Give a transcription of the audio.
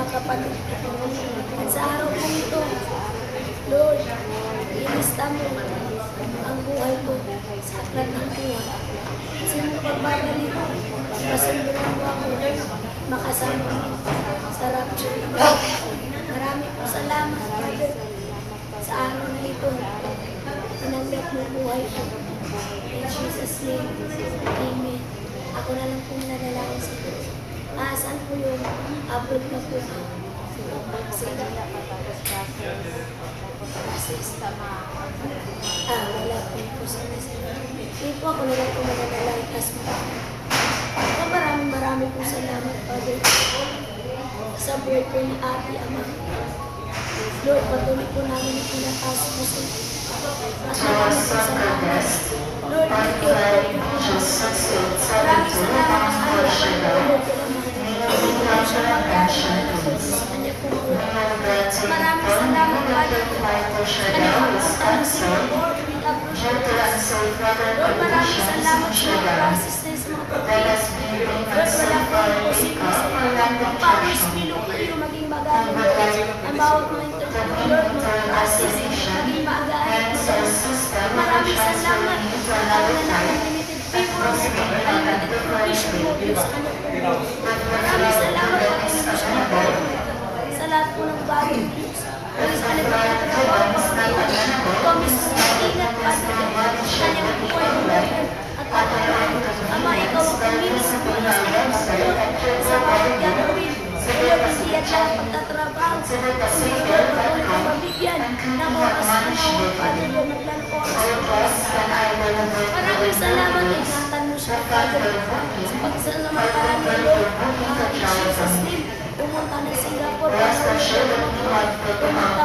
kapatid ko. At sa araw po ito, Lord, ilista mo ang buhay ko sa aklat ng buhay. Sa iyong pagbabalik, masunduran mo ako makasama mo sa rapture. Marami po salamat, Father, sa araw na ito. Tinanggap mo buhay ko. In Jesus' name, Amen. Ako na lang po nanalangin sa Diyos. Saan po yung abot na po? Wala po sa nasa. Hindi po ako na lang po mananalangin. Marami po salamat, Father, sa buhay po ni Ate Ama. Lord, patuloy po namin yung pinataas po sa at marami po salamat. Lord, thank you po. Maraming salamat ang Allah po na Lord ko naman. Maraming salamat sa kanya po. Maraming salamat, Father, sa kanya po ang Singapore. We appreciate us. Lord, maraming salamat sa mga process na sa mga pagkakas. Lord, wala po ang posible sa mga powers below kayo maging magaling. Ang bawat mga interview, Lord, mga process, maging maagahan. Maraming salamat sa kanya na unlimited people, unlimited provision mo, Diyos, sa kanya po. Maraming salamat po sa lahat po ng bagay, Diyos. Sa kanya po ng trabaho, promise mo na ingat, Father, kanya po po ay bumayan. At Ama, ikaw ang pamilis sa mga sa bawat gagawin. Lord, hindi at lang pagtatrabaho. Hindi, Lord, patuloy kang mabigyan ng oras na mawag, Father, Lord, naglan oras. Maraming salamat, ingatan mo siya, Father, sa pagsasamantala ni Lord. In Jesus' name, pumunta ng Singapore, pumunta